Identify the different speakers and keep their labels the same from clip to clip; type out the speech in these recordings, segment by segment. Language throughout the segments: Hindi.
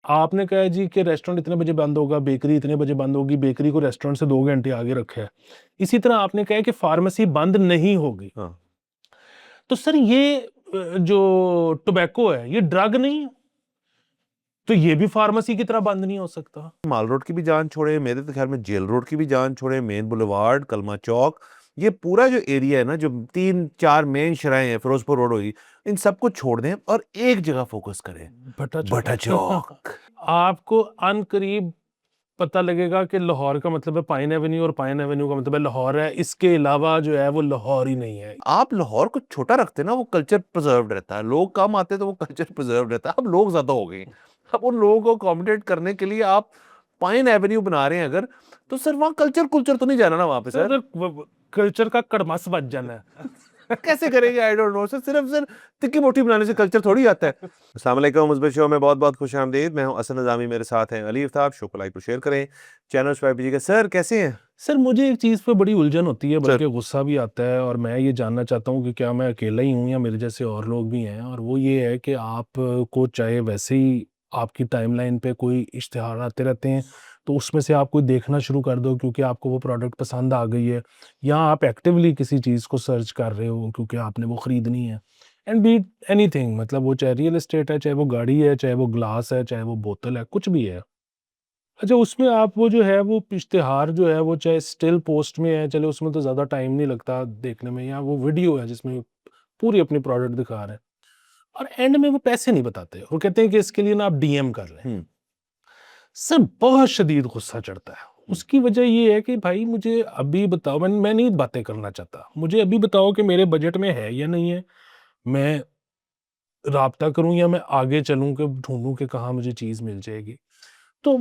Speaker 1: आपने कहा है जी कि रेस्टोरेंट इतने बजे बंद होगा, बेकरी इतने बजे बंद होगी, बेकरी को रेस्टोरेंट से 2 घंटे आगे रखा है। इसी तरह आपने कहा है कि फार्मेसी बंद नहीं होगी।
Speaker 2: हाँ,
Speaker 1: तो सर ये जो टोबैको है, ये ड्रग नहीं है? तो ये भी फार्मेसी की तरह बंद नहीं हो सकता।
Speaker 2: माल रोड की भी जान छोड़े, मेरे तो ख्याल में जेल रोड की भी जान छोड़े, मेन बुलेवार्ड, कलमा चौक, ये पूरा जो एरिया है ना, जो 3-4 मेन शराहें हैं, फिरोजपुर रोड हुई, इन सबको छोड़ दें और एक जगह फोकस करें,
Speaker 1: भट्टा
Speaker 2: भट्टा
Speaker 1: चौक।
Speaker 2: चौक।
Speaker 1: आपको अनकरीब पता लगेगा कि लाहौर का मतलब है पाइन एवेन्यू और पाइन एवेन्यू का मतलब है लाहौर है। इसके अलावा जो है वो लाहौर ही नहीं है।
Speaker 2: आप लाहौर को छोटा रखते ना, वो कल्चर प्रिजर्व रहता है, लोग कम आते तो वो कल्चर प्रिजर्व रहता है। अब लोग ज्यादा हो गए, अब उन लोगों को अकोमोडेट करने के लिए आप पाइन एवेन्यू बना रहे हैं अगर, तो सर वहाँ कल्चर कुल्चर तो नहीं जाना ना वहां पे
Speaker 1: सर
Speaker 2: सर।
Speaker 1: उधर कल्चर का कड़मस बच जाना है।
Speaker 2: कैसे करेंगे, आई डोंट नो सर, सिर्फ सर टिक्की मोटी बनाने से कल्चर थोड़ी आता है। अस्सलाम वालेकुम, मुस्बत शो में बहुत बहुत खुश आमदीद। मैं हूं असद नज़ामी, मेरे साथ हैं अली आफ्ताब। शो को लाइक और शेयर करें, चैनल सब्सक्राइब कीजिएगा। सर कैसे हैं?
Speaker 1: सर मुझे एक चीज़ पे बड़ी उलझन होती है,
Speaker 2: सर
Speaker 1: बल्कि गुस्सा भी आता है, और मैं ये जानना चाहता हूँ कि क्या मैं अकेला ही हूँ या मेरे जैसे और लोग भी हैं। और वो ये है कि आप को चाहे वैसे ही आपकी टाइमलाइन पे कोई इश्तिहार आते रहते हैं, तो उसमें से आप कोई देखना शुरू कर दो क्योंकि आपको वो प्रोडक्ट पसंद आ गई है, या आप एक्टिवली किसी चीज़ को सर्च कर रहे हो क्योंकि आपने वो ख़रीदनी है। एंड बी एनीथिंग, मतलब वो चाहे रियल एस्टेट है, चाहे वो गाड़ी है, चाहे वो ग्लास है, चाहे वो बोतल है, कुछ भी है। अच्छा, उसमें आप वो जो है वो इश्तिहार जो है वो चाहे स्टिल पोस्ट में है, चलो उसमें तो ज़्यादा टाइम नहीं लगता देखने में, या वो वीडियो है जिसमें पूरी अपनी प्रोडक्ट दिखा रहे हैं, और एंड में वो पैसे नहीं बताते और कहते हैं कि इसके लिए ना आप डीएम कर लें।
Speaker 2: हम्म
Speaker 1: सर बहुत शदीद गुस्सा चढ़ता है।
Speaker 2: हम्म
Speaker 1: उसकी वजह ये है कि भाई मुझे अभी बताओ, मैं नहीं बातें करना चाहता, मुझे अभी बताओ कि मेरे बजट में है या नहीं है। मैं राब्ता करूं या मैं आगे चलूं कि ढूंढूं कि कहाँ मुझे चीज़ मिल जाएगी। तो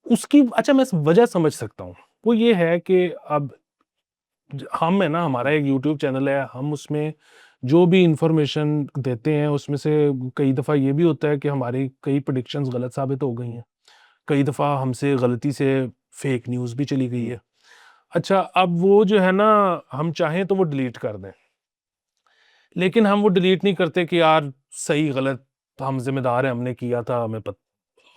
Speaker 1: उसकी अच्छा मैं वजह समझ सकता हूँ। वो ये है कि अब हम है ना, हमारा एक यूट्यूब चैनल है, हम उसमें जो भी इंफॉर्मेशन देते हैं उसमें से कई दफ़ा ये भी होता है कि हमारी कई प्रेडिक्शंस गलत साबित हो गई हैं। कई दफ़ा हमसे गलती से फेक न्यूज़ भी चली गई
Speaker 2: हम्म
Speaker 1: है। अच्छा, अब वो जो है ना, हम चाहें तो वो डिलीट कर दें, लेकिन हम वो डिलीट नहीं करते कि यार सही गलत हम जिम्मेदार हैं, हमने किया था, हमें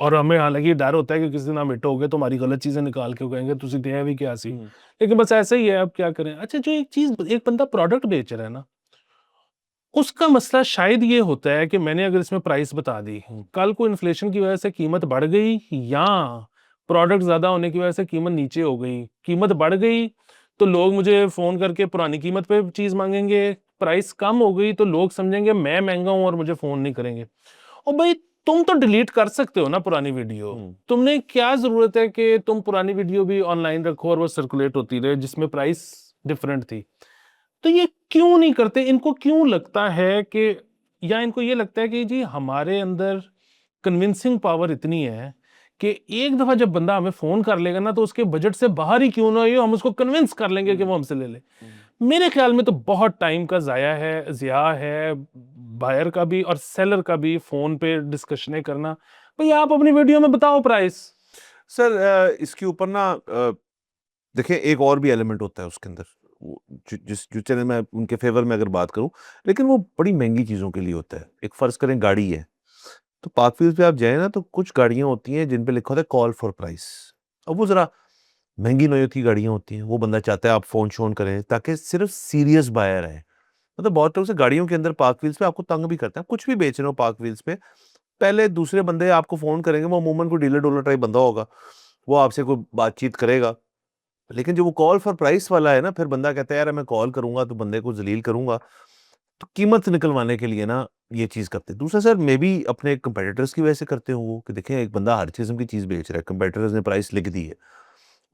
Speaker 1: और हमें हालांकि डर होता है कि किसी दिन हम हिट हो गए तो हमारी गलत चीजें निकाल के वो कहेंगे तुझे दिया भी क्या सी।
Speaker 2: हम्म
Speaker 1: लेकिन बस ऐसे ही है, अब क्या करें। अच्छा, जो एक चीज एक बंदा प्रोडक्ट बेच रहा है ना, उसका मसला शायद ये होता है कि मैंने अगर इसमें प्राइस बता दी,
Speaker 2: हम्म
Speaker 1: कल को इन्फ्लेशन की वजह से कीमत बढ़ गई, या प्रोडक्ट ज्यादा होने की वजह से कीमत नीचे हो गई, कीमत बढ़ गई तो लोग मुझे फोन करके पुरानी कीमत पे चीज मांगेंगे, प्राइस कम हो गई तो लोग समझेंगे मैं महंगा हूं और मुझे फोन नहीं करेंगे। और भाई तुम तो डिलीट कर सकते हो ना पुरानी वीडियो,
Speaker 2: हम्म
Speaker 1: तुमने क्या जरूरत है कि तुम पुरानी वीडियो भी ऑनलाइन रखो और वो सर्कुलेट होती रहे जिसमें प्राइस डिफरेंट थी। तो ये क्यों नहीं करते? इनको क्यों लगता है कि, या इनको ये लगता है कि जी हमारे अंदर कन्विंसिंग पावर इतनी है कि एक दफा जब बंदा हमें फोन कर लेगा ना, तो उसके बजट से बाहर ही क्यों ना हो, हम उसको कन्विंस कर लेंगे कि
Speaker 2: हम्म
Speaker 1: वो हमसे ले ले।
Speaker 2: हम्म
Speaker 1: मेरे ख्याल में तो बहुत टाइम का ज़िया है, बायर का भी और सेलर का भी, फोन पे डिस्कशनें करना। भाई आप अपनी वीडियो में बताओ प्राइस।
Speaker 2: सर इसके ऊपर ना देखिए, एक और भी एलिमेंट होता है उसके अंदर, जिस चैनल में उनके फेवर में अगर बात करूं, लेकिन वो बड़ी महंगी चीजों के लिए होता है। एक फर्ज करें गाड़ी है, तो पार्कफील्ड पे आप जाए ना, तो कुछ गाड़ियां होती हैं जिन पे लिखा होता है कॉल फॉर प्राइस। अब वो जरा महंगी नौयत की गाड़ियां होती हैं, वो बंदा चाहता है आप फोन शोन करें ताकि सिर्फ सीरियस बायर है। मतलब बहुत लोग से गाड़ियों के अंदर पार्क व्हील्स पे आपको तंग भी करते हैं। आप कुछ भी बेच रहे हो पार्क व्हील्स पे, पहले दूसरे बंदे आपको फोन करेंगे, वो अमूमन कोई डीलर डोलर टाइप बंदा होगा, वो आपसे कोई बातचीत करेगा। लेकिन जो वो कॉल फॉर प्राइस वाला है ना, फिर बंदा कहता है यार मैं कॉल करूंगा तो बंदे को जलील करूंगा, तो कीमत निकलवाने के लिए ना ये चीज करते हैं। दूसरा सर, मे भी अपने कंपेटिटर्स की वजह से करते हो वो, कि देखें एक बंदा हर किस्म की चीज बेच रहा है, कंपेटिटर्स ने प्राइस लिख दी है,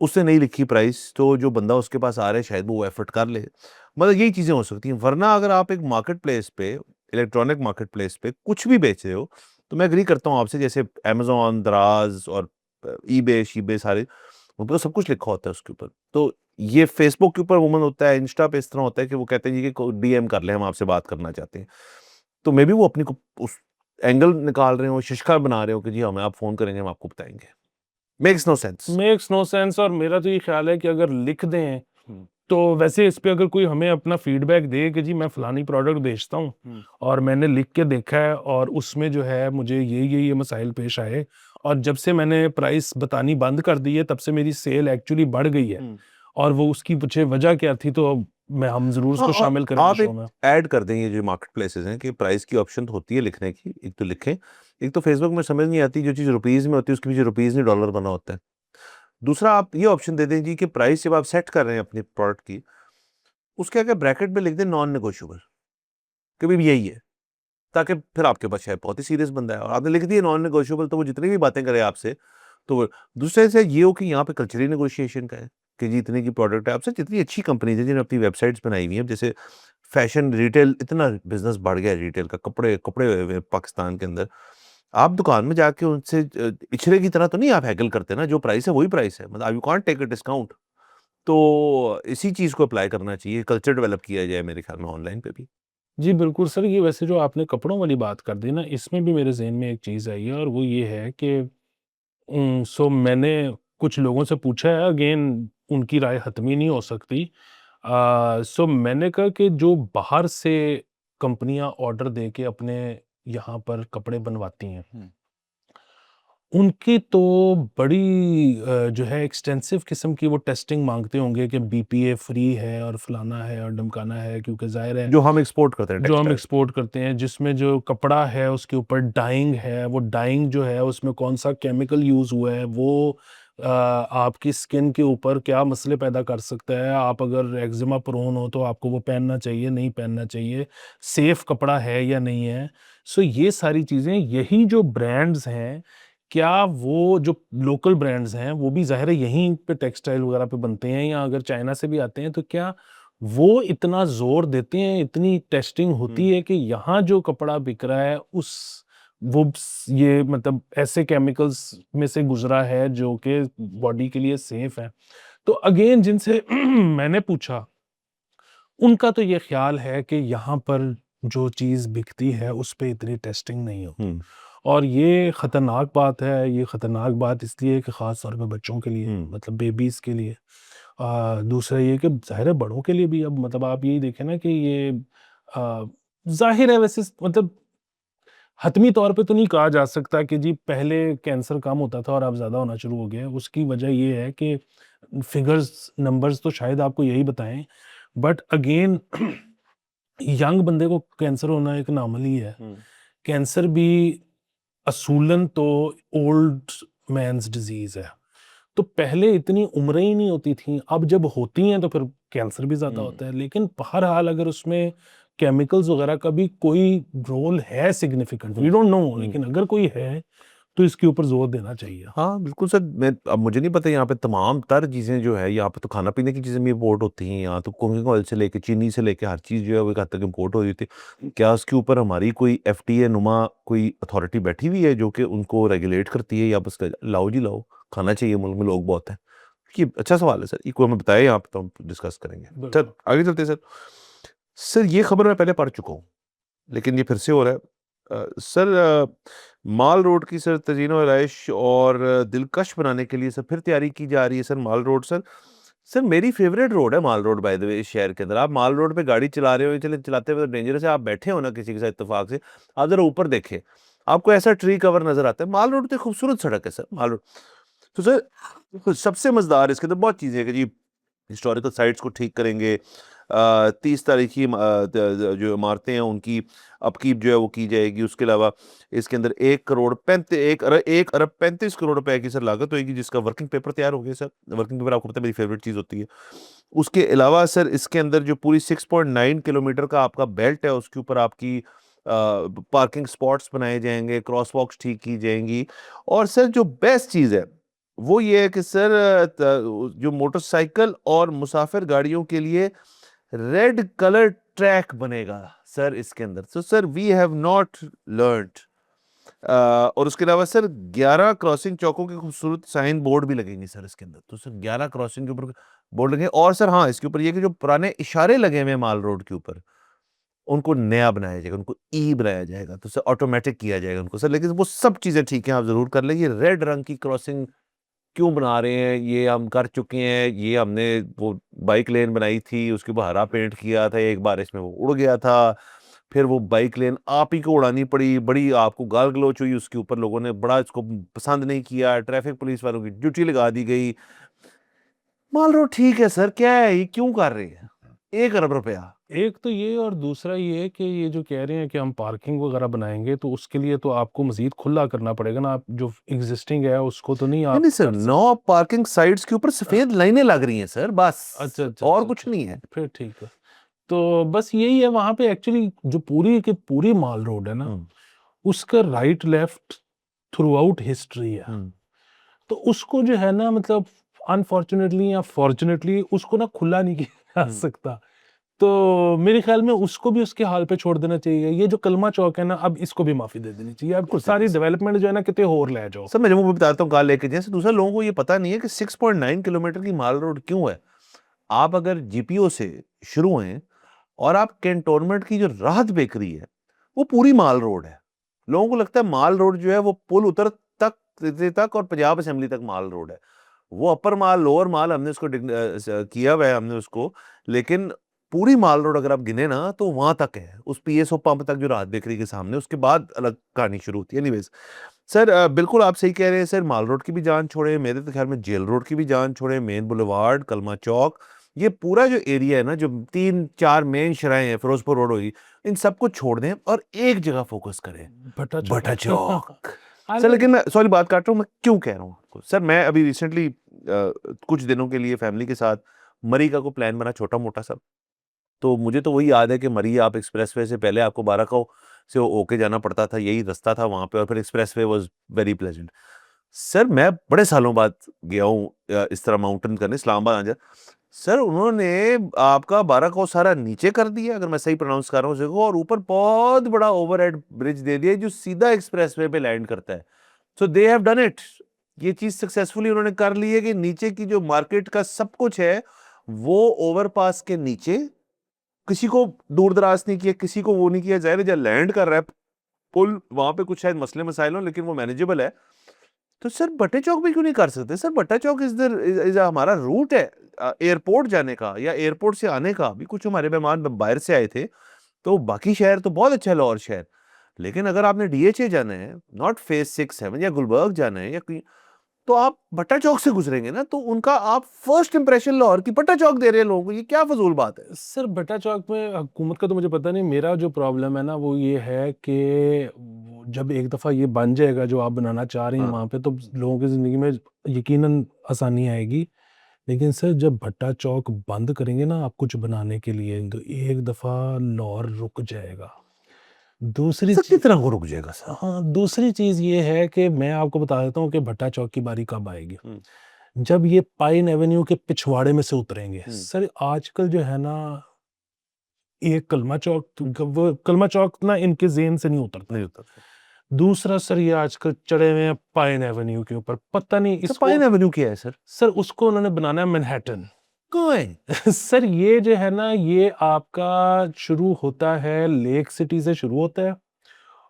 Speaker 2: उससे नहीं लिखी प्राइस, तो जो बंदा उसके पास आ रहा है शायद वो एफर्ट कर ले। मतलब यही चीजें हो सकती हैं। वरना अगर आप एक मार्केट प्लेस पे, इलेक्ट्रॉनिक मार्केट प्लेस पे कुछ भी बेच रहे हो, तो मैं एग्री करता हूँ आपसे, जैसे अमेजोन, दराज और ईबे शीबे सारे, उन पर तो सब कुछ लिखा होता है उसके ऊपर। तो ये फेसबुक के ऊपर वूमन होता है, इंस्टा पे इस तरह होता है कि वो कहते हैं जी कि डीएम कर ले, हम आपसे बात करना चाहते हैं। तो मे बी वो अपनी को उस एंगल निकाल रहे हो, शिशका बना रहे हो कि जी हमें आप फोन करेंगे, हम आपको बताएंगे। Makes no sense.
Speaker 1: Makes no sense. और मेरा तो ये ख्याल है कि अगर लिख दें तो वैसे इस पे अगर कोई हमें अपना फीडबैक दे कि जी मैं फलानी प्रोडक्ट बेचता हूँ और मैंने लिख के देखा है और उसमें जो है मुझे ये मसाइल पेश आए, और जब से मैंने प्राइस बतानी बंद कर दी है तब से मेरी सेल एक्चुअली बढ़ गई है, और वो उसकी पीछे वजह क्या थी, तो हम जरूर
Speaker 2: हाँ,
Speaker 1: उसको शामिल करेंगे
Speaker 2: आप
Speaker 1: शो
Speaker 2: एक
Speaker 1: में।
Speaker 2: ऐड कर दें, ये जो मार्केट प्लेसेस हैं कि प्राइस की ऑप्शन तो होती है लिखने की, एक तो लिखें। एक तो फेसबुक में समझ नहीं आती, जो चीज़ रुपीज़ में होती है उसके पीछे रुपीज़ नहीं डॉलर बना होता है। दूसरा आप ये ऑप्शन दे दें जी कि प्राइस जब आप सेट कर रहे हैं अपनी प्रोडक्ट की, उसके आगे ब्रैकेट में लिख दें नॉन नेगोशिएबल, कि भी यही है, ताकि फिर आपके पास शायद बहुत ही सीरियस बंदा है और आपने लिख दिया नॉन नेगोशिएबल, तो वो जितनी भी बातें करे आपसे, तो दूसरे से ये हो कि यहाँ पे कल्चरली नेगोशिएशन का है कि जी इतने की प्रोडक्ट है। आपसे जितनी अच्छी कंपनीज है जिन्होंने अपनी वेबसाइट्स बनाई हुई है, जैसे फैशन रिटेल, इतना बिजनेस बढ़ गया है रिटेल का, कपड़े कपड़े हुए हुए हैं पाकिस्तान के अंदर। आप दुकान में जाके उनसे पिछले की तरह तो नहीं आप हैगल करते ना, जो प्राइस है वही प्राइस है, मतलब you can't take a discount. तो इसी चीज को अप्लाई करना चाहिए, कल्चर डेवलप किया जाए मेरे ख्याल में ऑनलाइन पे भी।
Speaker 1: जी, बिल्कुल सर, ये वैसे जो आपने कपड़ों वाली बात कर दी ना, इसमें भी मेरे ज़हन में एक चीज़ आई है और वो ये है कि सो मैंने कुछ लोगों से पूछा है, अगेन उनकी राय हतमी नहीं हो सकती। सो मैंने कहा कि जो बाहर से कंपनियाँ ऑर्डर दे के अपने यहाँ पर कपड़े बनवाती हैं, उनकी तो बड़ी जो है एक्सटेंसिव किस्म की वो टेस्टिंग माँगते होंगे कि बीपीए फ्री है और फलाना है और ढमकाना है, क्योंकि ज़ाहिर है
Speaker 2: जो हम एक्सपोर्ट करते हैं
Speaker 1: जो हम
Speaker 2: टेक्सटाइल्स।
Speaker 1: एक्सपोर्ट करते हैं, जिसमें जो कपड़ा है उसके ऊपर डाइंग है, वो डाइंग जो है उसमें कौन-सा केमिकल यूज़ हुआ है, वो आपकी स्किन के ऊपर क्या मसले पैदा कर सकता है। आप अगर एक्ज़िमा प्रोन हो तो आपको वो पहनना चाहिए, नहीं पहनना चाहिए, सेफ कपड़ा है या नहीं है। सो ये सारी चीज़ें, यही जो ब्रांड्स हैं, क्या वो जो लोकल ब्रांड्स हैं, वो भी ज़ाहिर है यहीं पे टेक्सटाइल वगैरह पे बनते हैं, या अगर चाइना से भी आते हैं, तो क्या वो इतना ज़ोर देते हैं, इतनी टेस्टिंग होती है कि यहाँ जो कपड़ा बिक रहा है उस वो ये मतलब ऐसे केमिकल्स में से गुजरा है जो कि बॉडी के लिए सेफ है। तो अगेन जिनसे मैंने पूछा, उनका तो ये ख्याल है कि यहाँ पर जो चीज़ बिकती है उस पे इतनी टेस्टिंग नहीं होती,
Speaker 2: हम्म।
Speaker 1: और ये ख़तरनाक बात है। ये ख़तरनाक बात इसलिए कि ख़ास तौर पे बच्चों के लिए,
Speaker 2: हम्म।
Speaker 1: मतलब बेबीज़ के लिए। दूसरा ये कि ज़ाहिर है बड़ों के लिए भी, अब मतलब आप यही देखें ना कि ये ज़ाहिर है वैसे मतलब हतमी तौर पे तो नहीं कहा जा सकता कि जी पहले कैंसर कम होता था और अब ज़्यादा होना शुरू हो गया है। उसकी वजह ये है कि फिगर्स, नंबर्स तो शायद आपको यही बताएँ, बट अगेन यंग बंदे को कैंसर होना एक नॉर्मल है। कैंसर भी असूलन तो ओल्ड मैन्स डिज़ीज़ है। तो पहले इतनी उम्रें ही नहीं होती थीं, अब जब होती हैं तो फिर कैंसर भी ज़्यादा होता है। लेकिन बहरहाल अगर उसमें केमिकल्स वगैरह का भी कोई रोल है सिग्निफिकेंट, वी डोंट नो, लेकिन अगर कोई है, तो इसके ऊपर ज़ोर देना चाहिए।
Speaker 2: हाँ, बिल्कुल सर। मैं अब मुझे नहीं पता यहाँ पे तमाम तर चीज़ें जो है, यहाँ पे तो खाना-पीने की चीज़ें भी इम्पोर्ट होती हैं, यहाँ तो कुकिंग ऑयल से लेके चीनी से लेके हर चीज़ जो है वो एक हद तक इम्पोर्ट हो रही थी। क्या उसके ऊपर हमारी कोई एफडीए नुमा कोई अथॉरिटी बैठी हुई है जो कि उनको रेगुलेट करती है, या बस लाओ जी लाओ, खाना चाहिए, मुल्क में लोग बहुत हैं? ये अच्छा सवाल है सर, ये कोई हमें बताए यहाँ पे तो हम डिस्कस करेंगे। सर
Speaker 1: बिल्कुल।
Speaker 2: आगे चलते हैं सर। सर ये खबर मैं पहले पढ़ चुका हूँ, लेकिन ये फिर से हो रहा है। सर माल रोड की सर तज़ीनो आराइश और दिलकश बनाने के लिए सर फिर तैयारी की जा रही है सर, माल रोड सर। सर मेरी फेवरेट रोड है माल रोड, बाय द वे, इस शहर के अंदर। आप माल रोड पे गाड़ी चला रहे हो, चले चलाते हुए तो डेंजरस है, आप बैठे हो ना किसी के साथ इत्तेफाक से, आप ज़रा ऊपर देखें, आपको ऐसा ट्री कवर नज़र आता है। माल रोड तो एक खूबसूरत सड़क है सर, माल रोड। तो सर सबसे मज़ेदार इसके अंदर बहुत चीज़ें हैं कि जी हिस्टोरिकल साइट्स को ठीक करेंगे। 30 तारीखी जो इमारतें हैं उनकी अपकीप जो है वो की जाएगी। उसके अलावा इसके अंदर 1 अरब 35 करोड़ रुपए की सर लागत होगी, जिसका वर्किंग पेपर तैयार हो गया सर। वर्किंग पेपर आपको पता है मेरी फेवरेट चीज़ होती है। उसके अलावा सर इसके अंदर जो पूरी 6.9 किलोमीटर का आपका बेल्ट है, उसके ऊपर आपकी पार्किंग स्पॉट्स बनाए जाएँगे, क्रॉस वॉक्स ठीक की जाएँगी। और सर जो बेस्ट चीज़ है, वो ये है कि सर जो मोटरसाइकिल और मुसाफिर गाड़ियों के लिए रेड कलर ट्रैक बनेगा सर इसके अंदर। तो sir we have not learned. और उसके अलावा सर 11 क्रॉसिंग चौकों के खूबसूरत साइन बोर्ड भी लगेंगे सर इसके अंदर। तो सर 11 क्रॉसिंग के ऊपर बोर्ड लगे, और सर हाँ, इसके ऊपर ये कि जो पुराने इशारे लगे हुए हैं माल रोड के ऊपर, उनको नया बनाया जाएगा, उनको ई बनाया जाएगा, तो सर ऑटोमेटिक किया जाएगा उनको सर। लेकिन वो सब चीज़ें ठीक है, आप ज़रूर कर लें, ये रेड रंग की क्रॉसिंग क्यों बना रहे हैं, ये हम कर चुके हैं, ये हमने वो बाइक लेन बनाई थी, उसके ऊपर हरा पेंट किया था, एक बारिश में वो उड़ गया था, फिर वो बाइक लेन आप ही को उड़ानी पड़ी, बड़ी आपको गाल गलौच हुई उसके ऊपर, लोगों ने बड़ा इसको पसंद नहीं किया, ट्रैफिक पुलिस वालों की ड्यूटी लगा दी गई। मान लो ठीक है सर, क्या है ये, क्यों कर रहे हैं 1 अरब रुपया?
Speaker 1: एक तो ये, और दूसरा ये कि ये जो कह रहे हैं कि हम पार्किंग वगैरह बनाएंगे, तो उसके लिए तो आपको मजीद खुला करना पड़ेगा ना, आप जो एग्जिस्टिंग है उसको तो नहीं
Speaker 2: नहीं
Speaker 1: आप
Speaker 2: नहीं सर,
Speaker 1: कर सकते।
Speaker 2: 9 पार्किंग साइट्स के ऊपर सफेद लाइनें लग रही हैं सर, बस
Speaker 1: अच्छा अच्छा
Speaker 2: और
Speaker 1: अच्छा
Speaker 2: कुछ
Speaker 1: अच्छा,
Speaker 2: नहीं है।
Speaker 1: फिर ठीक है। तो बस यही है वहां पे एक्चुअली, जो पूरी की पूरी माल रोड है ना,
Speaker 2: हम्म
Speaker 1: उसका right left through out history है।
Speaker 2: हम्म
Speaker 1: तो उसको जो है ना, मतलब अनफॉर्चुनेटली या फॉर्चुनेटली उसको ना खुला नहीं किया जा
Speaker 2: हम्म
Speaker 1: सकता। तो मेरे ख्याल में उसको भी उसके हाल पे छोड़ देना चाहिए। ये जो कलमा चौक है ना, अब इसको भी माफी दे देनी चाहिए। अब
Speaker 2: बिल्कुल सही है
Speaker 1: सारी
Speaker 2: सर।
Speaker 1: डेवलपमेंट जो है ना कितने और ले जाओ।
Speaker 2: सर मैं जम्मू में बताता हूँ कहाँ लेके जाए, सर दूसरा लोगों को ये पता नहीं है कि 6.9 किलोमीटर की माल रोड क्यों है। आप अगर जीपीओ से शुरू हैं और आप कैंटोनमेंट की जो राहत बेकरी है, वो पूरी माल रोड है। लोगों को लगता है माल रोड जो है वो पुल उतर तक और पंजाब असेंबली तक माल रोड है। वो अपर माल लोअर माल हमने उसको किया हुआ है हमने उसको, लेकिन पूरी माल रोड अगर आप गिने ना तो वहां तक है, उस पीएसओ पंप तक जो राहत बेकरी के सामने, उसके बाद अलग कहानी शुरू होती है। एनीवेज सर, बिल्कुल आप सही कह रहे हैं सर, माल रोड की भी जान छोड़े, मेरे तो ख्याल में जेल रोड की भी जान छोड़े, मेन बुलेवार्ड, कलमा चौक, ये पूरा जो एरिया है ना, जो 3-4 मेन शराहें हैं, फिरोजपुर रोड हुई, इन सबको छोड़ दें और एक जगह फोकस करें,
Speaker 1: भट्टा
Speaker 2: भट्टा
Speaker 1: चौक।
Speaker 2: चौक।
Speaker 1: हाँ
Speaker 2: सर
Speaker 1: तो
Speaker 2: लेकिन मैं सॉरी बात काट रहा हूँ, मैं क्यों कह रहा हूँ आपको सर, मैं अभी रिसेंटली कुछ दिनों के लिए फैमिली के साथ मरी का को प्लान बना, छोटा मोटा सा। तो मुझे तो वही याद है कि मरी आप एक्सप्रेसवे से पहले आपको बाराको से होके जाना पड़ता था, यही रास्ता था वहां पे, और फिर expressway was very pleasant. Sir मैं बड़े सालों बाद गया हूँ इस तरह माउंटेन करने, इस्लामाबाद आजा। सर उन्होंने आपका बाराको सारा नीचे कर दिया, अगर मैं सही प्रोनाउंस कर रहा हूँ उसे को, और ऊपर बहुत बड़ा ओवरहेड ब्रिज दे दिया जो सीधा एक्सप्रेसवे पे लैंड करता है। सो दे हैव डन इट, ये चीज सक्सेसफुली उन्होंने कर ली है कि नीचे की जो मार्केट का सब कुछ है वो ओवरपास के नीचे, किसी को दूर दराज नहीं किया, किसी को वो नहीं किया, जाहिर है जब लैंड कर रहा है पुल वहां पे कुछ शायद मसले मसाइल हो, लेकिन वो मैनेजेबल है। तो सर भट्टे चौक भी क्यों नहीं कर सकते सर? भट्टा चौक इज हमारा रूट है एयरपोर्ट जाने का या एयरपोर्ट से आने का भी। कुछ हमारे मेहमान बाहर से आए थे, तो बाकी शहर तो बहुत अच्छा है लाहौर शहर, लेकिन अगर आपने डीएचए जाना है, नॉट फेज 6-7 या गुलबर्ग जाना है या कहीं, तो आप भट्टा चौक से गुजरेंगे ना, तो उनका आप फर्स्ट इंप्रेशन लाहौर की भट्टा चौक दे रहे हैं लोगों को, ये क्या फजूल बात है?
Speaker 1: सर भट्टा चौक में हुकूमत का तो मुझे पता नहीं। मेरा जो प्रॉब्लम है ना वो ये है कि जब एक दफ़ा ये बन जाएगा जो आप बनाना चाह रही हैं
Speaker 2: हाँ
Speaker 1: वहाँ पे, तो लोगों की ज़िंदगी में यकीनन आसानी आएगी। लेकिन सर जब भट्टा चौक बंद करेंगे ना आप कुछ बनाने के लिए, तो एक दफ़ा लाहौर रुक जाएगा। दूसरी
Speaker 2: सर
Speaker 1: चीज,
Speaker 2: कितना को रुक जाएगा सर?
Speaker 1: हाँ दूसरी चीज ये है कि मैं आपको बता देता हूँ कि भट्टा चौक की बारी कब आएगी।
Speaker 2: हम्म
Speaker 1: जब ये पाइन एवेन्यू के पिछवाड़े में से उतरेंगे
Speaker 2: हम्म
Speaker 1: सर। आजकल जो है ना, एक कलमा चौक, तो वो कलमा चौक ना इनके जेहन से नहीं उतरता।
Speaker 2: नहीं होता सर।
Speaker 1: दूसरा सर, ये आजकल चढ़े हुए हैं पाइन एवेन्यू के ऊपर, पता नहीं
Speaker 2: सर
Speaker 1: इसको।
Speaker 2: पाइन एवेन्यू क्या है सर?
Speaker 1: सर उसको उन्होंने बनाना है मैनहट्टन।
Speaker 2: कहाँ है?
Speaker 1: सर ये जो है ना, ये आपका शुरू होता है लेक सिटी से शुरू होता है,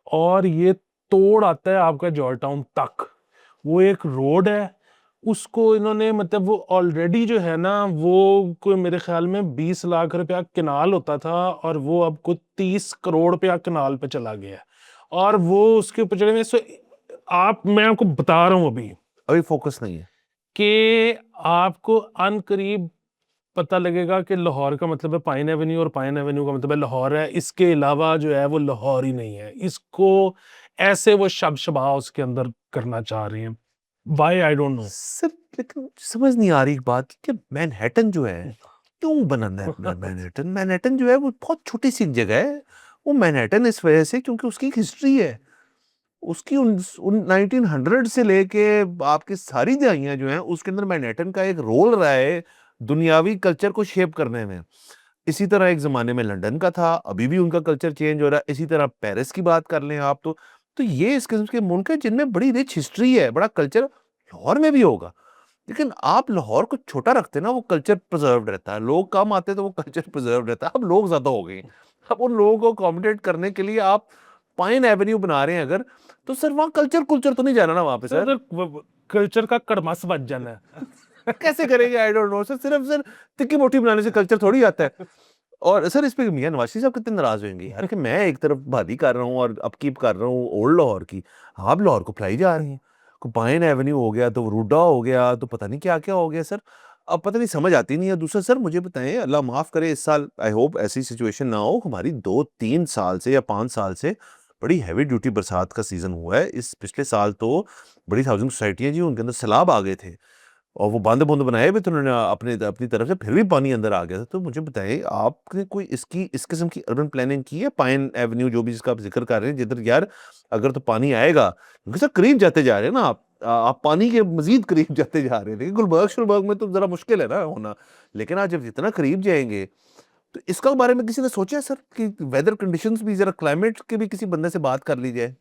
Speaker 1: और ये तोड़ आता है आपका जॉर्ज टाउन तक। वो एक रोड है, उसको इन्होंने, मतलब वो ऑलरेडी जो है ना, वो कोई मेरे ख्याल में 20 लाख रुपया किनाल होता था, और वो अब कुछ 30 करोड़ रुपया किनाल पे चला गया है। और वो उसके ऊपर चढ़े हुए मैं आपको बता रहा हूँ अभी
Speaker 2: अभी फोकस नहीं है।
Speaker 1: कि आपको अनकरीब पता लगेगा कि लाहौर का मतलब है पाइन एवेन्यू, और पाइन एवेन्यू का मतलब है लाहौर है। इसके अलावा जो है वो लाहौर ही नहीं है। इसको ऐसे वो शब उसके अंदर करना चाह रहे हैं। Why I don't know.
Speaker 2: Sir लेकिन समझ नहीं आ रही एक बात कि मैनहट्टन जो है क्यों बनाना है अपना मैनहट्टन? मैनहट्टन जो है वो बहुत छोटी सी जगह है। वो मैनहट्टन इस वजह से क्योंकि उसकी एक हिस्ट्री है, उसकी उन 1900 से लेके आपकी सारी दहाइयां जो हैं उसके अंदर मैनहट्टन का एक रोल रहा है दुनियावी कल्चर को शेप करने में। इसी तरह एक जमाने में लंदन का था, अभी भी उनका कल्चर चेंज हो रहा है। इसी तरह पेरिस की बात कर लें आप, तो ये इस किस्म के मुल्क है जिनमें बड़ी रिच हिस्ट्री है, बड़ा कल्चर। लाहौर में भी होगा, लेकिन आप लाहौर को छोटा रखते ना, वो कल्चर प्रिजर्व रहता है, लोग कम आते तो वो कल्चर प्रिजर्व रहता है। अब लोग ज्यादा हो गए, अब उन लोगों को अकोमोडेट करने के लिए आप पाइन एवेन्यू बना रहे हैं अगर, तो सर वहाँ कल्चर कुल्चर तो नहीं जाना ना वहां पे
Speaker 1: सर
Speaker 2: सर?
Speaker 1: कल्चर का कड़मस बच जाना है।
Speaker 2: कैसे करेंगे? आई डोंट नो सर। सिर्फ सर टिक्की मोटी बनाने से कल्चर थोड़ी आता है। और सर इस पे मियां नवाज शरीफ साहब कितने नाराज होंगे यार कि मैं एक तरफ भादी कर रहा हूँ और अपकीप कर रहा हूँ ओल्ड लाहौर की, आप लाहौर को फैलाई जा रही हैं। को पाइन एवेन्यू हो गया, तो रूडा हो गया, तो पता नहीं क्या क्या हो गया सर। अब पता नहीं, समझ आती नहीं है। दूसरा सर मुझे बताएं, अल्लाह माफ करे इस साल आई होप ऐसी सिचुएशन ना हो, हमारी 2-3 साल से या 5 साल से बड़ी हैवी ड्यूटी बरसात का सीजन हुआ है। इस पिछले साल तो बड़ी हाउसिंग सोसाइटियां जी उनके अंदर सैलाब आ गए थे और वो बांध बूंद बनाए भी तो उन्होंने अपने अपनी तरफ से, फिर भी पानी अंदर आ गया था। तो मुझे बताइए आपने कोई इसकी इस किस्म की अर्बन प्लानिंग की है? पाइन एवेन्यू जो भी जिसका आप जिक्र कर रहे हैं, जिधर यार अगर तो पानी आएगा, क्योंकि सर करीब जाते जा रहे हैं ना आप पानी के मजीद करीब जाते जा रहे हैं। लेकिन गुलबर्ग शुलबर्ग में तो जरा मुश्किल है ना होना, लेकिन आज जब जितना करीब जाएंगे तो इसका बारे में किसी ने सोचा है सर कि वेदर कंडीशंस भी, जरा क्लाइमेट के भी किसी बंदे से बात कर ली जाए?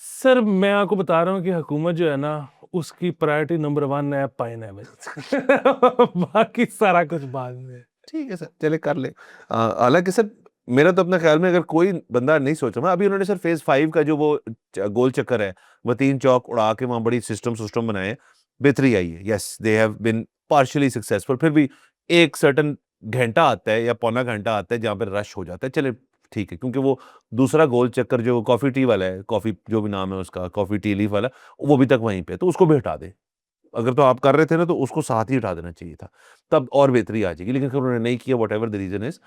Speaker 1: सर मैं आपको बता रहा हूँ कि हुकूमत जो है ना, उसकी प्रायोरिटी नंबर 1 है पाइन एवेन्यू। बाकी सारा कुछ बाद में।
Speaker 2: ठीक है सर, चले कर ले। हालांकि सर मेरा तो अपने ख्याल में अगर कोई बंदा नहीं सोच रहा, अभी उन्होंने सर फेज 5 का जो वो गोल चक्कर है, वतीन चौक उड़ा के वहां बड़ी सिस्टम सिस्टम बनाए, बेहतरी आई है। Yes, they have been partially successful. फिर भी एक सर्टन घंटा आता है या पौना घंटा आता है जहाँ पे रश हो जाता है, चले ठीक है, क्योंकि वो दूसरा गोल चक्कर जो कॉफी टी वाला है, कॉफी जो भी नाम है उसका, कॉफी टी लीफ वाला, वो भी तक वहीं पे, तो उसको भी हटा दे। अगर तो आप कर रहे थे ना, तो उसको साथ ही हटा देना चाहिए था, तब और बेहतरी आ जाएगी। लेकिन फिर उन्होंने नहीं किया, व्हाटएवर द रीजन इज।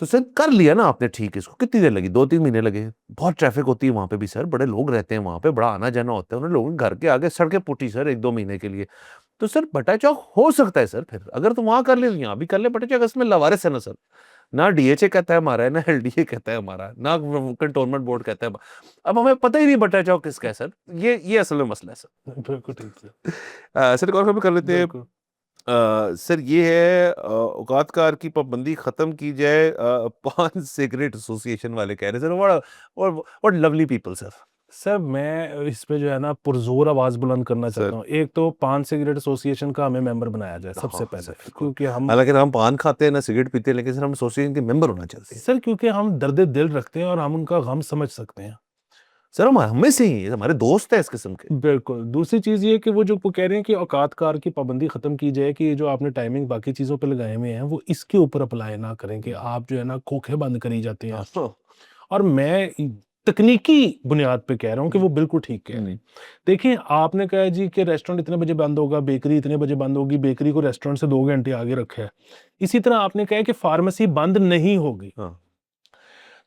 Speaker 2: तो सर कर लिया ना आपने, ठीक है। इसको कितनी देर लगी? 2-3 महीने लगे। बहुत ट्रैफिक होती है वहां पे भी सर, बड़े लोग रहते हैं वहां पे, बड़ा आना जाना होता है। उन्होंने लोगों के घर के आगे सड़कें पुटी सर 1-2 महीने के लिए। तो सर बटा चौक हो सकता है सर, फिर अगर तो वहां कर ले, यहाँ भी कर ले। बटा चौक इसमें लवारिस है ना सर, ना डीएचए कहता है हमारा है, ना एलडीए कहता है हमारा, ना कंटोनमेंट बोर्ड कहता है। अब हमें पता ही नहीं बटा चौक किसका है सर। ये असल में मसला है सर।
Speaker 1: बिल्कुल ठीक है।
Speaker 2: सर एक और खबर कर लेते हैं।
Speaker 1: बिल्कुल।
Speaker 2: सर ये है, औकातकार की पाबंदी खत्म की जाए, पान सिगरेट एसोसिएशन वाले कह रहे हैं sir. What lovely people sir.
Speaker 1: Sir मैं इस पे जो है ना पुरजोर आवाज बुलंद करना चाहता
Speaker 2: सर
Speaker 1: हूँ। एक तो पान सिगरेट एसोसिएशन का हमें मेंबर बनाया जाए सबसे
Speaker 2: हाँ
Speaker 1: पहले,
Speaker 2: सर, बिल्कुल।
Speaker 1: क्योंकि हम
Speaker 2: हालांकि हम पान खाते हैं ना सिगरेट पीते हैं, लेकिन सर हम एसोसिएशन के मेंबर होना चाहते हैं।
Speaker 1: सर क्योंकि हम दर्द दिल रखते हैं और हम उनका गम समझ सकते हैं।
Speaker 2: सर हम हमें से ही हैं, हमारे दोस्त हैं इस किस्म के।
Speaker 1: बिल्कुल। दूसरी चीज ये कि वो जो वो कह रहे हैं कि औकातकार की पाबंदी खत्म की जाए, कि ये जो आपने टाइमिंग बाकी चीजों पे लगाए हुए हैं वो इसके ऊपर अप्लाई ना करें, कि आप जो है ना खोखे बंद करी जाते हैं।
Speaker 2: हाँ।
Speaker 1: और मैं तकनीकी बुनियाद पे कह रहा हूँ कि वो बिल्कुल ठीक कह रहे हैं। देखिए आपने कहा जी कि रेस्टोरेंट इतने बजे बंद होगा, बेकरी इतने बजे बंद होगी, बेकरी को रेस्टोरेंट से 2 घंटे आगे रखा है। इसी तरह आपने कहा कि फार्मेसी बंद नहीं होगी।
Speaker 2: हाँ।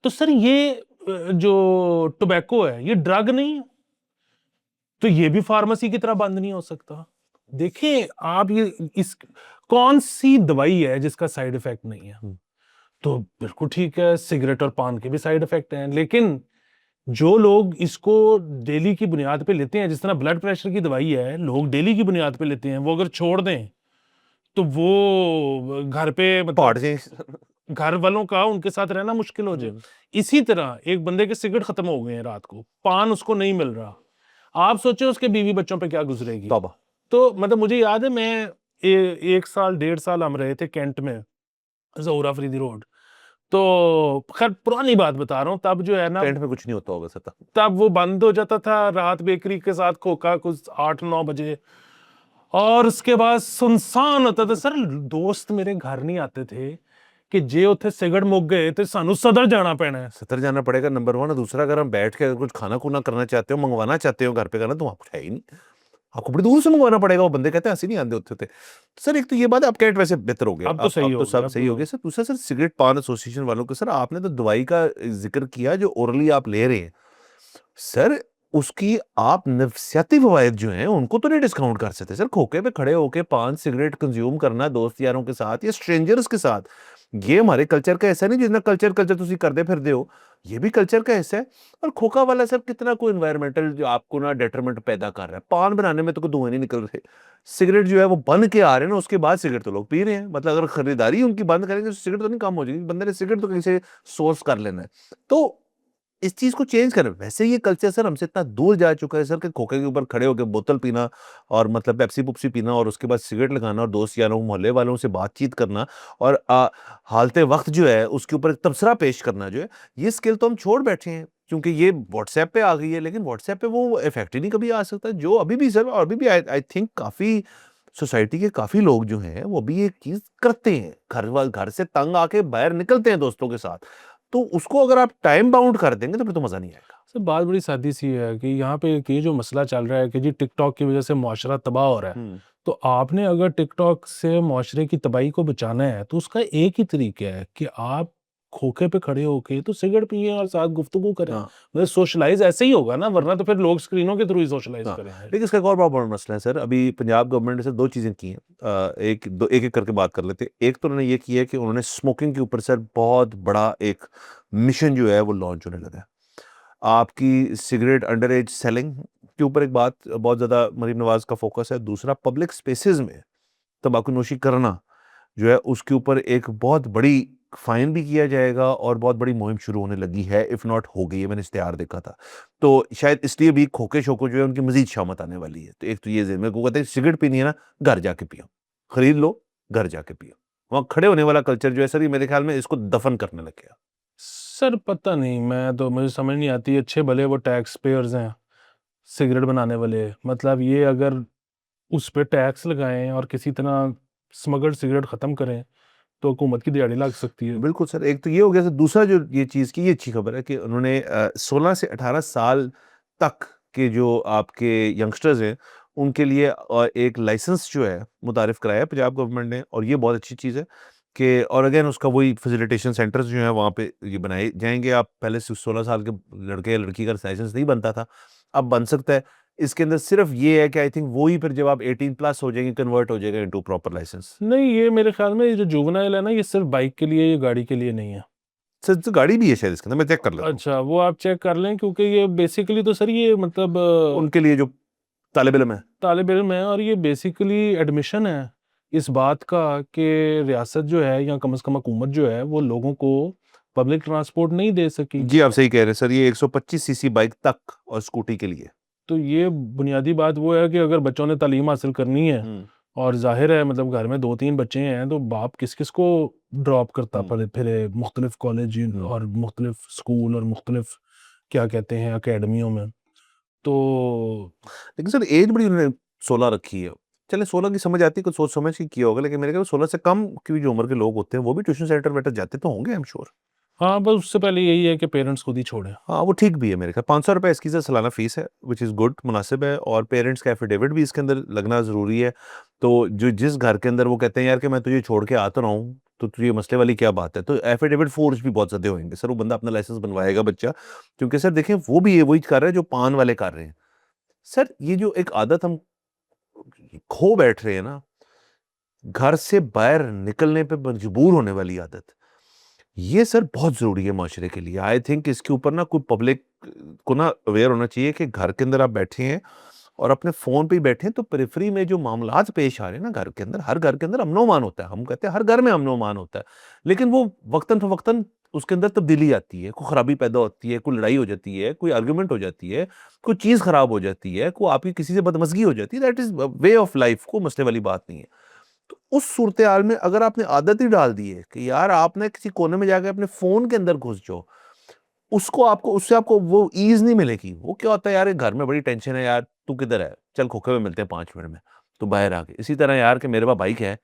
Speaker 1: तो सर ये जो टोबैको है ये ड्रग नहीं है, तो ये भी फार्मेसी की तरह बंद नहीं हो सकता। देखिए आप ये इस कौन सी दवाई है जिसका साइड इफेक्ट नहीं है?
Speaker 2: हम्म।
Speaker 1: तो बिल्कुल ठीक है, सिगरेट और पान के भी साइड इफेक्ट हैं, लेकिन जो लोग इसको डेली की बुनियाद पे लेते हैं, जिस तरह ब्लड प्रेशर की दवाई है, लोग डेली की बुनियाद पे लेते हैं, वो अगर छोड़ दें तो वो घर पे
Speaker 2: पहाड़
Speaker 1: मतलब
Speaker 2: से।
Speaker 1: घर वालों का उनके साथ रहना मुश्किल हो जाए।
Speaker 2: हम्म।
Speaker 1: इसी तरह एक बंदे के सिगरेट खत्म हो गए हैं रात को, पान उसको नहीं मिल रहा, आप सोचो उसके बीवी बच्चों पे क्या गुजरेगी।
Speaker 2: तौबा।
Speaker 1: तो मतलब मुझे याद है मैं 1 साल 1.5 साल हम रहे थे कैंट में, ज़ोहरा फरीदी रोड। तो खैर पुरानी बात बता रहा हूँ, तब जो है ना,
Speaker 2: टेंट में कुछ नहीं होता होगा सर।
Speaker 1: तब वो बंद हो जाता था रात बेकरी के साथ खोखा कुछ 8-9 बजे, और उसके बाद सुनसान होता था। सर दोस्त मेरे घर नहीं आते थे कि जे उथे सिगरेट मुक गए तो सानू सदर जाना पैना है।
Speaker 2: सतर जाना पड़ेगा नंबर 1। दूसरा, अगर हम बैठ के अगर कुछ खाना खुना करना चाहते हो, मंगवाना चाहते हो घर पे करना, तो वहाँ कुछ है ही नहीं, आपको बड़ी दूर से मंगवाना पड़ेगा। वो बंदे कहते हैं ऐसे नहीं आते होते थे। सर एक तो ये बात है, आपका रेट वैसे बेहतर हो गया,
Speaker 1: अब तो सही
Speaker 2: अब तो
Speaker 1: हो
Speaker 2: सब
Speaker 1: गया,
Speaker 2: सही हो गया सर। दूसरा सर, सिगरेट पान एसोसिएशन वालों को सर, आपने तो दवाई का जिक्र किया जो ओरली आप ले रहे हैं सर, उसकी आप नफसियाती फवायद जो हैं उनको तो नहीं डिस्काउंट कर सकते सर। खोखे पे खड़े होके पान सिगरेट कंज्यूम करना दोस्त यारों के साथ या स्ट्रेंजर्स के साथ, ये हमारे कल्चर का ऐसा नहीं जितना कल्चर कल्चर तुम करते फिरते हो, ये भी कल्चर का हिस्सा है। और खोखा वाला सर कितना कोई एनवायरमेंटल जो आपको ना डेट्रीमेंट पैदा कर रहा है। पान बनाने में तो कोई धुएं नहीं निकल रहे, सिगरेट जो है वो बन के आ रहे हैं ना, उसके बाद सिगरेट तो लोग पी रहे हैं। मतलब अगर खरीदारी उनकी बंद करेंगे तो सिगरेट तो नहीं कम हो जाएगी, बंदे ने सिगरेट तो कहीं से सोर्स कर लेना है। तो इस चीज को चेंज करें। वैसे ये कल्चर सर हमसे इतना दूर जा चुका है सर कि खोखे के ऊपर खड़े होकर बोतल पीना और मतलब पेप्सी पुप्सी पीना और उसके बाद सिगरेट लगाना और दोस्त यारों मोहल्ले वालों से बातचीत करना और हालते वक्त जो है उसके ऊपर एक तबसरा पेश करना जो है, ये स्किल तो हम छोड़ बैठे हैं। क्योंकि ये व्हाट्सएप पे आ गई है, लेकिन व्हाट्सएप पे वो इफेक्ट ही नहीं कभी आ सकता, जो अभी भी सर, और अभी भी आई थिंक काफी सोसाइटी के काफी लोग जो हैं वो भी एक चीज करते हैं, घर से तंग आके बाहर निकलते हैं दोस्तों के साथ, तो उसको अगर आप टाइम बाउंड कर देंगे तो फिर तो मजा नहीं आएगा।
Speaker 1: सर बात बड़ी सादी सी है कि यहाँ पे ये जो मसला चल रहा है कि जी टिकटॉक की वजह से मुआशरा तबाह हो रहा है, तो आपने अगर टिकटॉक से मुआशरे की तबाही को बचाना है तो उसका एक ही तरीका है कि आप खोखे पे खड़े होके तो सिगरेट पिए और साथ गुफ्तगू करें।
Speaker 2: हाँ
Speaker 1: मतलब सोशलाइज ऐसे ही होगा ना, वरना तो फिर लोग स्क्रीनों के थ्रू ही सोशलाइज
Speaker 2: हाँ,
Speaker 1: करेंगे।
Speaker 2: लेकिन इसका एक और बहुत बड़ा मसला है सर, अभी पंजाब गवर्नमेंट ने सर दो चीजें की हैं, एक एक करके बात कर लेते हैं। एक तो उन्होंने ये किया है कि उन्होंने स्मोकिंग के ऊपर सर बहुत बड़ा एक मिशन जो है वो लॉन्च होने लगा है। आपकी सिगरेट अंडर एज सेलिंग के ऊपर एक बात बहुत ज्यादा मरीम नवाज का फोकस है। दूसरा, पब्लिक स्पेसेस में तंबाकू नोशी करना जो है उसके ऊपर एक बहुत बड़ी फाइन भी किया जाएगा, और बहुत बड़ी मुहिम शुरू होने लगी है, इफ नॉट हो गई है, मैंने इश्तिहार देखा था। तो शायद इसलिए भी खोखे शोको जो है उनकी मजीद शामत आने वाली है। तो एक तो ये मेरे को कहते हैं सिगरेट पीनी है ना, घर जाके पियो, खरीद लो, घर जाके पियो। वहां खड़े होने वाला कल्चर जो है सर, ये मेरे ख्याल में इसको दफन करने लग गया।
Speaker 1: सर पता नहीं, मैं तो मुझे समझ नहीं आती, अच्छे भले वो टैक्स पेयर्स हैं सिगरेट बनाने वाले, मतलब ये अगर उस पे टैक्स लगाएं और किसी तरह स्मगल्ड सिगरेट खत्म करें तो हुकूमत की दिहाड़ी लग सकती है।
Speaker 2: बिल्कुल सर, एक तो ये हो गया सर। दूसरा जो ये चीज़ की, ये अच्छी खबर है कि उन्होंने 16 से 18 साल तक के जो आपके यंगस्टर्स हैं उनके लिए एक लाइसेंस जो है मुतारिफ कराया है पंजाब गवर्नमेंट ने, और ये बहुत अच्छी चीज़ है कि, और अगेन उसका वही फैसिलिटेशन सेंटर्स जो हैं वहाँ पे ये बनाए जाएंगे। आप पहले से 16 साल के लड़के या लड़की का लाइसेंस नहीं बनता था, अब बन सकता है। इसके अंदर सिर्फ ये है कि आई थिंक वो ही फिर जब आप 18 प्लस हो जाएंगे कन्वर्ट हो जाएगा इनटू प्रॉपर लाइसेंस।
Speaker 1: नहीं, ये मेरे ख्याल में ये जो जुवेनाइल है ना, ये सिर्फ बाइक के लिए, ये गाड़ी के लिए नहीं है।
Speaker 2: सर तो गाड़ी भी है शायद इसके अंदर, मैं चेक कर लेता हूँ।
Speaker 1: अच्छा, वो आप चेक कर लें, क्योंकि ये बेसिकली तो सर ये मतलब
Speaker 2: उनके लिए जो तालिब इल्म है।
Speaker 1: तालिब इल्म है, और ये बेसिकली एडमिशन है इस बात का कि रियासत जो है या कम से कम हुकूमत जो है वो लोगों को पब्लिक ट्रांसपोर्ट नहीं दे सकी।
Speaker 2: जी आप सही कह रहे हैं सर, ये 125 सीसी बाइक तक और स्कूटी के लिए।
Speaker 1: तो ये बुनियादी बात वो है कि अगर बच्चों ने तालीम हासिल करनी है,
Speaker 2: हम्म
Speaker 1: और जाहिर है मतलब घर में 2-3 बच्चे हैं, तो बाप किस किस को ड्रॉप करता
Speaker 2: हम्म
Speaker 1: पड़े फिरे मुख्तलिफ कॉलेज
Speaker 2: हम्म।
Speaker 1: और मुख्तलिफ स्कूल और मुख्तलिफ क्या कहते हैं अकेडमियों में। तो
Speaker 2: लेकिन सर एज बड़ी उन्होंने 16 रखी है। चले 16 की समझ आती है, कुछ सोच समझ के किया होगा, लेकिन मेरे ख्याल में 16 से कम की जो उम्र के लोग होते हैं वो भी ट्यूशन सेंटर बेटर जाते तो होंगे, आई एम श्योर।
Speaker 1: हाँ, बस उससे पहले यही है कि पेरेंट्स खुद ही छोड़ें।
Speaker 2: हाँ वो ठीक भी है मेरे ख्याल। 500 रुपये इसकी सर सालाना फीस है, विच इज़ गुड, मुनासिब है, और पेरेंट्स का एफिडेविट भी इसके अंदर लगना ज़रूरी है। तो जो जिस घर के अंदर वो कहते हैं यार कि मैं तुझे छोड़ के आ तो रहा हूँ, तो तुझे मसले वाली क्या बात है, तो एफिडेविट फोर्ज भी बहुत ज़्यादा होंगे सर। वो बंदा अपना लाइसेंस बनवाएगा बच्चा, क्योंकि सर देखें वो भी ये वही कर रहे हैं जो पान वाले कर रहे हैं। सर ये जो एक आदत हम खो बैठ रहे हैं ना, घर से बाहर निकलने पे मजबूर होने वाली आदत, ये सर बहुत ज़रूरी है माशरे के लिए। आई थिंक इसके ऊपर ना कोई पब्लिक को ना अवेयर होना चाहिए कि घर के अंदर आप बैठे हैं और अपने फ़ोन पे ही बैठे हैं, तो पेरिफेरी में जो मामलात पेश आ रहे हैं ना घर के अंदर, हर घर के अंदर अमनो-अमान होता है। हम कहते हैं हर घर में अमनो-अमान होता है, लेकिन वो वक़्तन-फ़वक़्तन उसके अंदर तब्दीली आती है, कोई खराबी पैदा होती है, कोई लड़ाई हो जाती है, कोई आर्गुमेंट हो जाती है, कोई चीज़ खराब हो जाती है, कोई आपकी किसी से बदमज़गी हो जाती है। That is way of life, कोई मसले वाली बात नहीं है। तो उस सूरत-ए-हाल में अगर आपने आदत ही डाल दी है कि यार आपने किसी कोने में जाके अपने फ़ोन के अंदर घुस जाओ, उसको आपको उससे आपको वो ईज़ नहीं मिलेगी। वो क्या होता है यार, ये घर में बड़ी टेंशन है यार, तू किधर है? चल खोखे में मिलते हैं 5 मिनट में। तो बाहर आ गए। इसी तरह यार कि मेरे पास बाइक है,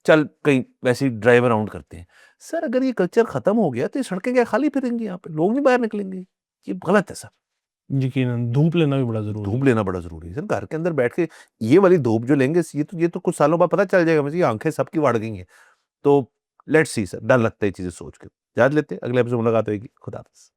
Speaker 2: चल कहीं वैसे ही ड्राइव अराउंड करते हैं। सर अगर ये कल्चर खत्म हो गया तो ये सड़कें क्या खाली फिरेंगी यहाँ पे? लोग नहीं बाहर निकलेंगे। ये गलत है सर।
Speaker 1: यकीनन धूप लेना भी बड़ा ज़रूरी
Speaker 2: धूप
Speaker 1: है।
Speaker 2: लेना बड़ा ज़रूरी है सर। घर के अंदर बैठ के ये वाली धूप जो लेंगे, ये तो कुछ सालों बाद पता चल जाएगा मुझे, ये आँखें सबकी वाड़ गई हैं। तो लेट्स सी सर, डर लगता है ये चीज़ें सोच के। जान लेते हैं, अगले एपिसोड में मुलाकात होएगी। खुदा हाफ़िज़।